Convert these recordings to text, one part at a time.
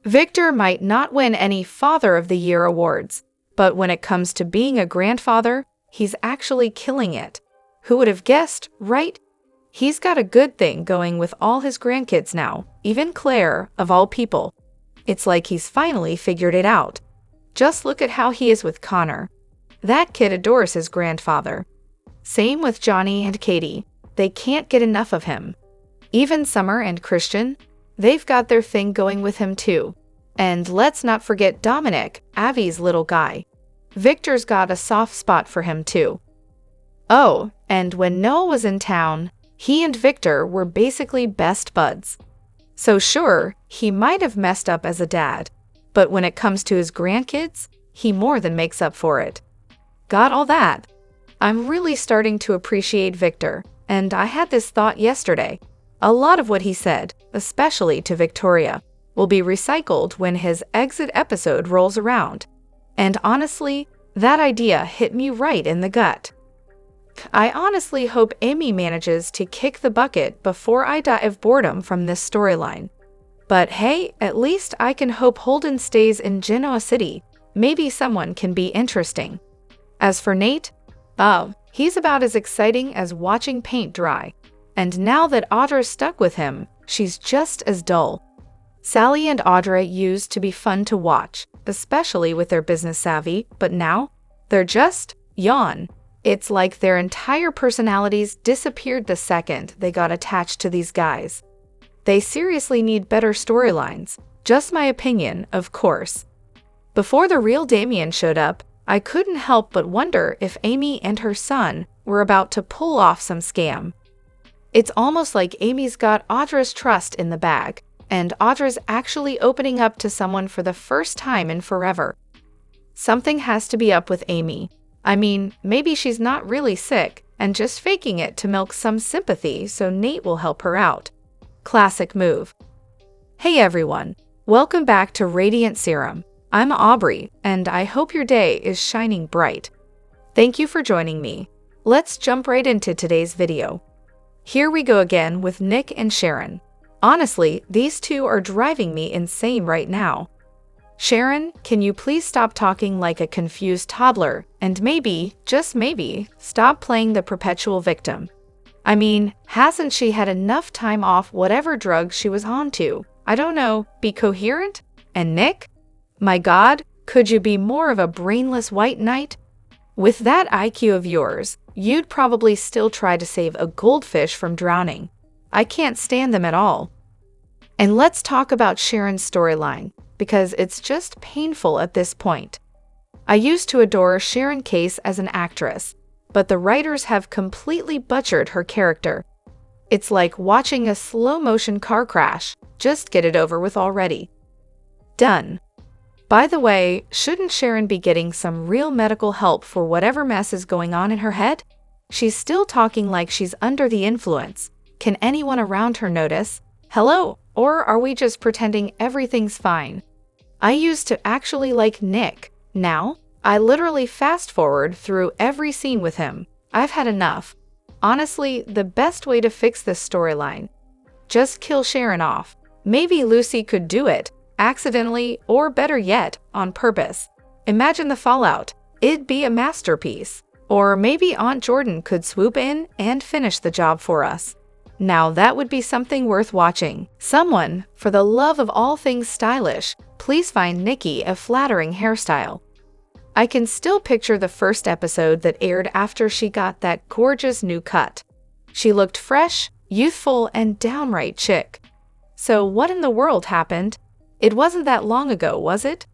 Victor might not win any Father of the Year awards, but when it comes to being a grandfather, he's actually killing it. Who would have guessed, right? He's got a good thing going with all his grandkids now, even Claire, of all people. It's like he's finally figured it out. Just look at how he is with Connor. That kid adores his grandfather. Same with Johnny and Katie. They can't get enough of him. Even Summer and Christian, they've got their thing going with him too. And let's not forget Dominic, Avi's little guy. Victor's got a soft spot for him too. Oh, and when Noah was in town, he and Victor were basically best buds. So sure, he might have messed up as a dad, but when it comes to his grandkids, he more than makes up for it. Got all that? I'm really starting to appreciate Victor, and I had this thought yesterday. A lot of what he said, especially to Victoria, will be recycled when his exit episode rolls around. And honestly, that idea hit me right in the gut. I honestly hope Amy manages to kick the bucket before I die of boredom from this storyline. But hey, at least I can hope Holden stays in Genoa City. Maybe someone can be interesting. As for Nate, he's about as exciting as watching paint dry. And now that Audra's stuck with him, she's just as dull. Sally and Audra used to be fun to watch, especially with their business savvy, but now, they're just yawn. It's like their entire personalities disappeared the second they got attached to these guys. They seriously need better storylines. Just my opinion, of course. Before the real Damien showed up, I couldn't help but wonder if Amy and her son were about to pull off some scam. It's almost like Amy's got Audra's trust in the bag, and Audra's actually opening up to someone for the first time in forever. Something has to be up with Amy. I mean, maybe she's not really sick and just faking it to milk some sympathy so Nate will help her out. Classic move. Hey everyone, welcome back to Radiant Serum. I'm Aubrey, and I hope your day is shining bright. Thank you for joining me. Let's jump right into today's video. Here we go again with Nick and Sharon. Honestly, these two are driving me insane right now. Sharon, can you please stop talking like a confused toddler and maybe, just maybe, stop playing the perpetual victim? I mean, hasn't she had enough time off whatever drugs she was on to? I don't know, be coherent? And Nick? My God, could you be more of a brainless white knight? With that IQ of yours, you'd probably still try to save a goldfish from drowning. I can't stand them at all. And let's talk about Sharon's storyline, because it's just painful at this point. I used to adore Sharon Case as an actress, but the writers have completely butchered her character. It's like watching a slow-motion car crash. Just get it over with already. Done. By the way, shouldn't Sharon be getting some real medical help for whatever mess is going on in her head? She's still talking like she's under the influence. Can anyone around her notice? Hello? Or are we just pretending everything's fine? I used to actually like Nick. Now, I literally fast forward through every scene with him. I've had enough. Honestly, the best way to fix this storyline. Just kill Sharon off. Maybe Lucy could do it, accidentally, or better yet, on purpose. Imagine the fallout. It'd be a masterpiece. Or maybe Aunt Jordan could swoop in and finish the job for us. Now that would be something worth watching. Someone, for the love of all things stylish, please find Nikki a flattering hairstyle. I can still picture the first episode that aired after she got that gorgeous new cut. She looked fresh, youthful, and downright chic. So what in the world happened? It wasn't that long ago, was it?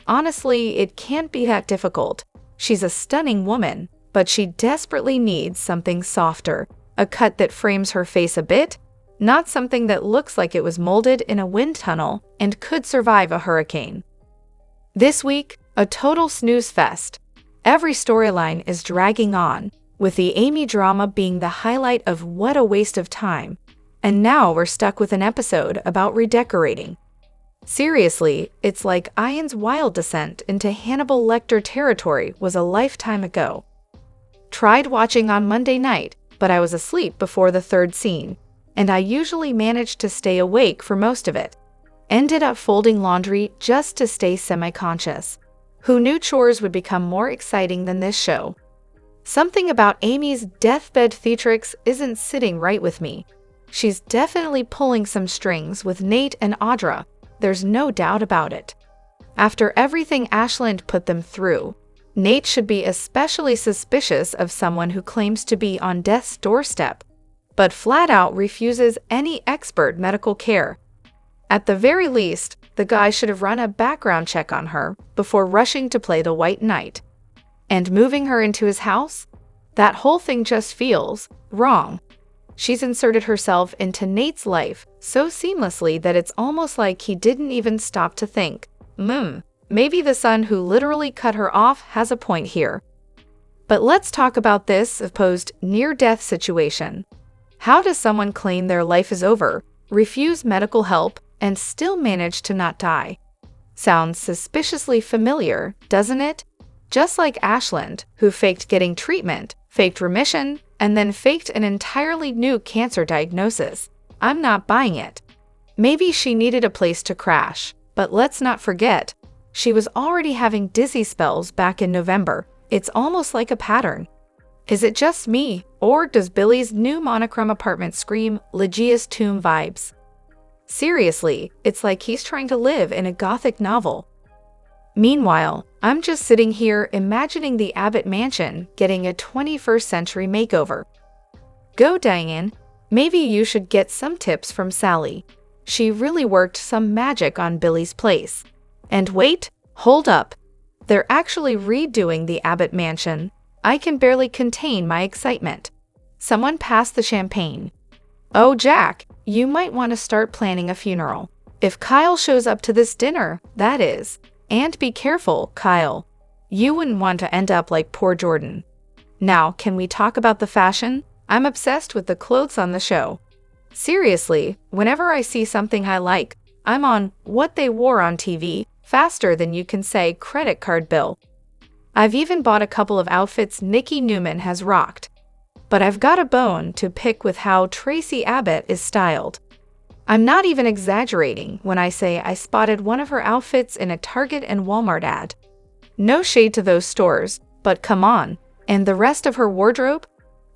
Honestly, it can't be that difficult. She's a stunning woman, but she desperately needs something softer. A cut that frames her face a bit, not something that looks like it was molded in a wind tunnel and could survive a hurricane. This week, a total snooze fest. Every storyline is dragging on, with the Amy drama being the highlight of what a waste of time. And now we're stuck with an episode about redecorating. Seriously, it's like Ian's wild descent into Hannibal Lecter territory was a lifetime ago. Tried watching on Monday night, but I was asleep before the third scene, and I usually managed to stay awake for most of it. ended up folding laundry just to stay semi-conscious. Who knew chores would become more exciting than this show? Something about Amy's deathbed theatrics isn't sitting right with me. She's definitely pulling some strings with Nate and Audra. There's no doubt about it. After everything Ashland put them through, Nate should be especially suspicious of someone who claims to be on death's doorstep, but flat out refuses any expert medical care. At the very least, the guy should have run a background check on her before rushing to play the White Knight. And moving her into his house? That whole thing just feels wrong. She's inserted herself into Nate's life so seamlessly that it's almost like he didn't even stop to think, maybe the son who literally cut her off has a point here. But let's talk about this supposed near-death situation. How does someone claim their life is over, refuse medical help, and still manage to not die? Sounds suspiciously familiar, doesn't it? Just like Ashland, who faked getting treatment, faked remission, and then faked an entirely new cancer diagnosis. I'm not buying it. Maybe she needed a place to crash, but let's not forget, she was already having dizzy spells back in November. It's almost like a pattern. Is it just me, or does Billy's new monochrome apartment scream Ligea's Tomb vibes? Seriously, it's like he's trying to live in a gothic novel. Meanwhile, I'm just sitting here imagining the Abbott mansion getting a 21st century makeover. Go, Diane. Maybe you should get some tips from Sally. She really worked some magic on Billy's place. And wait, hold up. They're actually redoing the Abbott mansion. I can barely contain my excitement. Someone pass the champagne. Oh, Jack, you might want to start planning a funeral. If Kyle shows up to this dinner, that is. And be careful, Kyle. You wouldn't want to end up like poor Jordan. Now, can we talk about the fashion? I'm obsessed with the clothes on the show. Seriously, whenever I see something I like, I'm on what they wore on TV faster than you can say credit card bill. I've even bought a couple of outfits Nikki Newman has rocked. But I've got a bone to pick with how Tracy Abbott is styled. I'm not even exaggerating when I say I spotted one of her outfits in a Target and Walmart ad. No shade to those stores, but come on. And the rest of her wardrobe?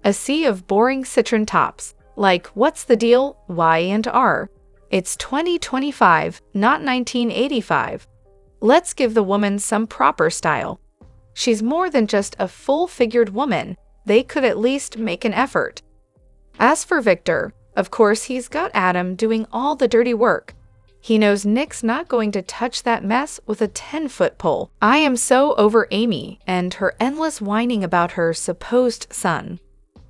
A sea of boring citron tops. Like, what's the deal? Y and R. It's 2025, not 1985. Let's give the woman some proper style. She's more than just a full-figured woman. They could at least make an effort. As for Victor, of course he's got Adam doing all the dirty work. He knows Nick's not going to touch that mess with a 10-foot pole. I am so over Amy and her endless whining about her supposed son.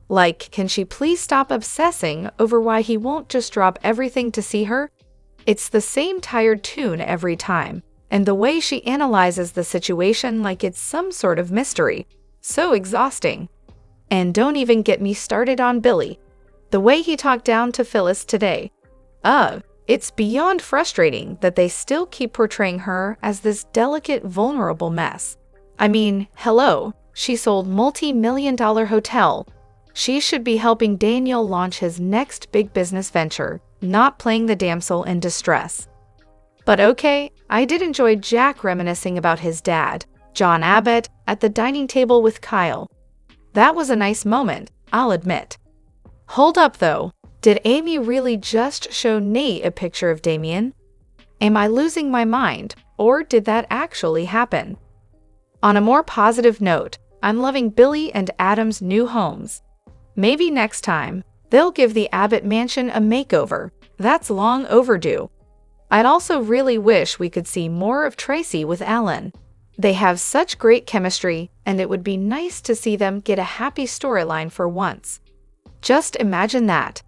Like, can she please stop obsessing over why he won't just drop everything to see her? It's the same tired tune every time, and the way she analyzes the situation like it's some sort of mystery. So exhausting. And don't even get me started on Billy. The way he talked down to Phyllis today. It's beyond frustrating that they still keep portraying her as this delicate, vulnerable mess. I mean, hello, she sold multi-million-dollar hotel. She should be helping Daniel launch his next big business venture, not playing the damsel in distress. But okay, I did enjoy Jack reminiscing about his dad, John Abbott, at the dining table with Kyle. That was a nice moment, I'll admit. Hold up though, did Amy really just show Nate a picture of Damien? Am I losing my mind, or did that actually happen? On a more positive note, I'm loving Billy and Adam's new homes. Maybe next time, they'll give the Abbott mansion a makeover. That's long overdue. I'd also really wish we could see more of Tracy with Alan. They have such great chemistry, and it would be nice to see them get a happy storyline for once. Just imagine that.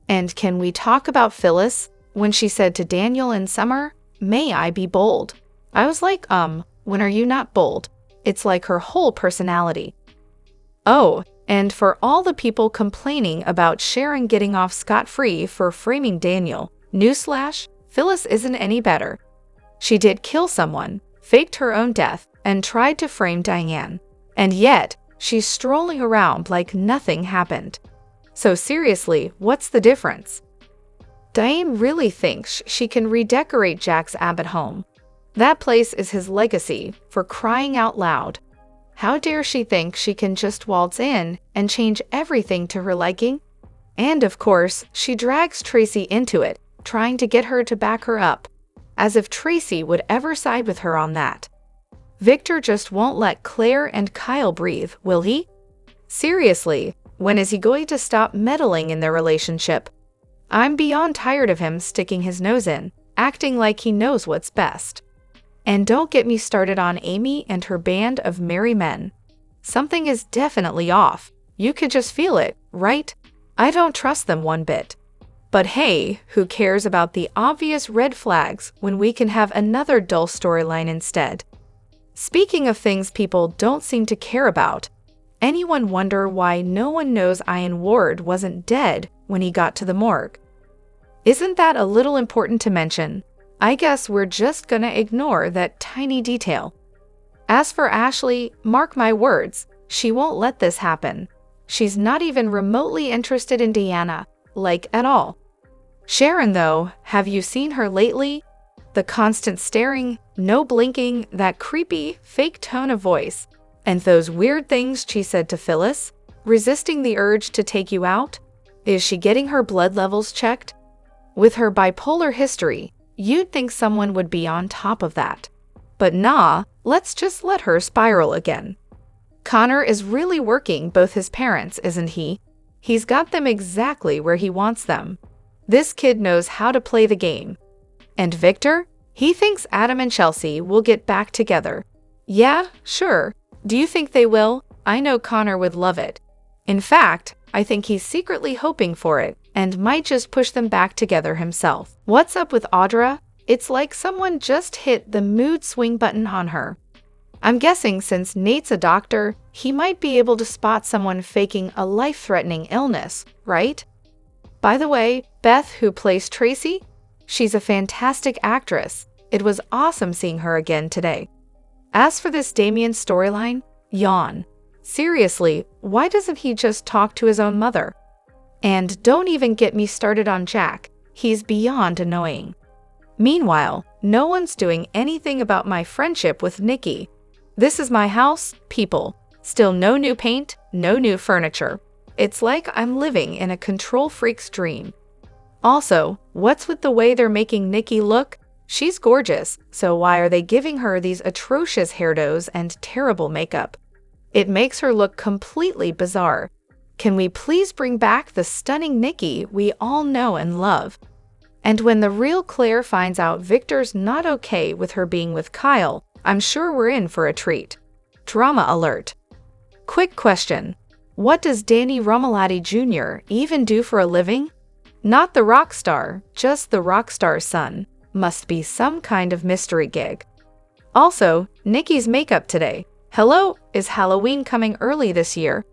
And can we talk about Phyllis, when she said to Daniel in Summer, "May I be bold?" I was like, when are you not bold? It's like her whole personality. Oh, and for all the people complaining about Sharon getting off scot-free for framing Daniel, newsflash, Phyllis isn't any better. She did kill someone, faked her own death, and tried to frame Diane. And yet, she's strolling around like nothing happened. So seriously, what's the difference? Diane really thinks she can redecorate Jack's Abbott home. That place is his legacy, for crying out loud. How dare she think she can just waltz in and change everything to her liking? And of course, she drags Tracy into it, trying to get her to back her up. As if Tracy would ever side with her on that. Victor just won't let Claire and Kyle breathe, will he? Seriously, when is he going to stop meddling in their relationship? I'm beyond tired of him sticking his nose in, acting like he knows what's best. And don't get me started on Amy and her band of merry men. Something is definitely off. You could just feel it, right? I don't trust them one bit. But hey, who cares about the obvious red flags when we can have another dull storyline instead? Speaking of things people don't seem to care about, anyone wonder why no one knows Ian Ward wasn't dead when he got to the morgue? Isn't that a little important to mention? I guess we're just gonna ignore that tiny detail. As for Ashley, mark my words, she won't let this happen. She's not even remotely interested in Deanna, like at all. Sharon, though, have you seen her lately? The constant staring, no blinking, that creepy, fake tone of voice, and those weird things she said to Phyllis, resisting the urge to take you out? Is she getting her blood levels checked? With her bipolar history, you'd think someone would be on top of that. But nah, let's just let her spiral again. Connor is really working both his parents, isn't he? He's got them exactly where he wants them. This kid knows how to play the game. And Victor? He thinks Adam and Chelsea will get back together. Yeah, sure. Do you think they will? I know Connor would love it. In fact, I think he's secretly hoping for it and might just push them back together himself. What's up with Audra? It's like someone just hit the mood swing button on her. I'm guessing since Nate's a doctor, he might be able to spot someone faking a life-threatening illness, right? By the way, Beth, who plays Tracy, she's a fantastic actress. It was awesome seeing her again today. As for this Damien storyline, yawn. Seriously, why doesn't he just talk to his own mother? And don't even get me started on Jack. He's beyond annoying. Meanwhile, no one's doing anything about my friendship with Nikki. This is my house, people. Still no new paint, no new furniture. It's like I'm living in a control freak's dream. Also, what's with the way they're making Nikki look? She's gorgeous, so why are they giving her these atrocious hairdos and terrible makeup? It makes her look completely bizarre. Can we please bring back the stunning Nikki we all know and love? And when the real Claire finds out Victor's not okay with her being with Kyle, I'm sure we're in for a treat. Drama alert. Quick question. What does Danny Romolati Jr. even do for a living? Not the rock star, just the rock star's son. Must be some kind of mystery gig. Also, Nikki's makeup today. Hello, is Halloween coming early this year?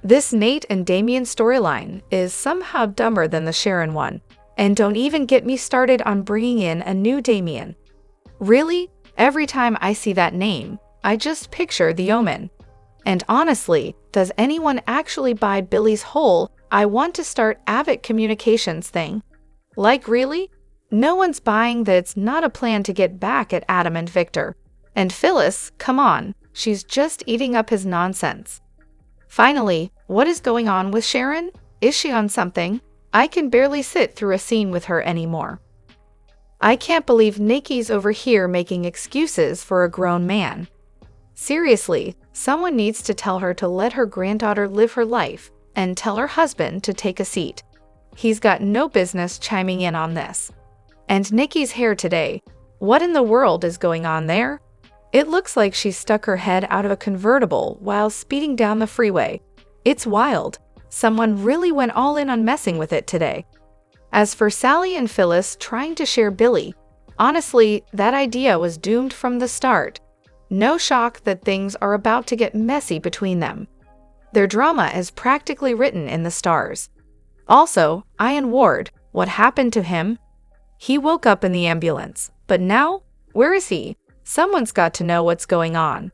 This Nate and Damien storyline is somehow dumber than the Sharon one. And don't even get me started on bringing in a new Damien. Really? Every time I see that name, I just picture The Omen. And honestly, does anyone actually buy Billy's whole "I want to start Avid Communications" thing? Like really? No one's buying that it's not a plan to get back at Adam and Victor. And Phyllis, come on, she's just eating up his nonsense. Finally, what is going on with Sharon? Is she on something? I can barely sit through a scene with her anymore. I can't believe Nikki's over here making excuses for a grown man. Seriously, someone needs to tell her to let her granddaughter live her life and tell her husband to take a seat. He's got no business chiming in on this. And Nikki's hair today. What in the world is going on there? It looks like she stuck her head out of a convertible while speeding down the freeway. It's wild. Someone really went all in on messing with it today. As for Sally and Phyllis trying to share Billy, honestly, that idea was doomed from the start. No shock that things are about to get messy between them. Their drama is practically written in the stars. Also, Ian Ward, what happened to him? He woke up in the ambulance, but now, where is he? Someone's got to know what's going on.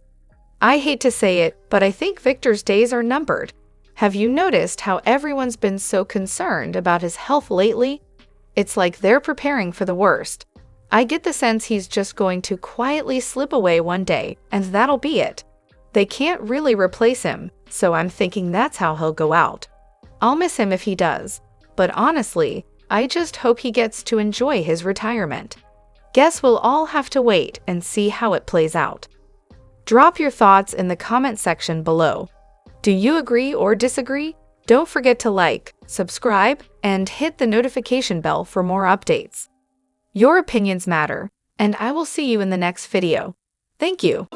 I hate to say it, but I think Victor's days are numbered. Have you noticed how everyone's been so concerned about his health lately? It's like they're preparing for the worst. I get the sense he's just going to quietly slip away one day, and that'll be it. They can't really replace him, so I'm thinking that's how he'll go out. I'll miss him if he does, but honestly, I just hope he gets to enjoy his retirement. Guess we'll all have to wait and see how it plays out. Drop your thoughts in the comment section below. Do you agree or disagree? Don't forget to like, subscribe, and hit the notification bell for more updates. Your opinions matter, and I will see you in the next video. Thank you.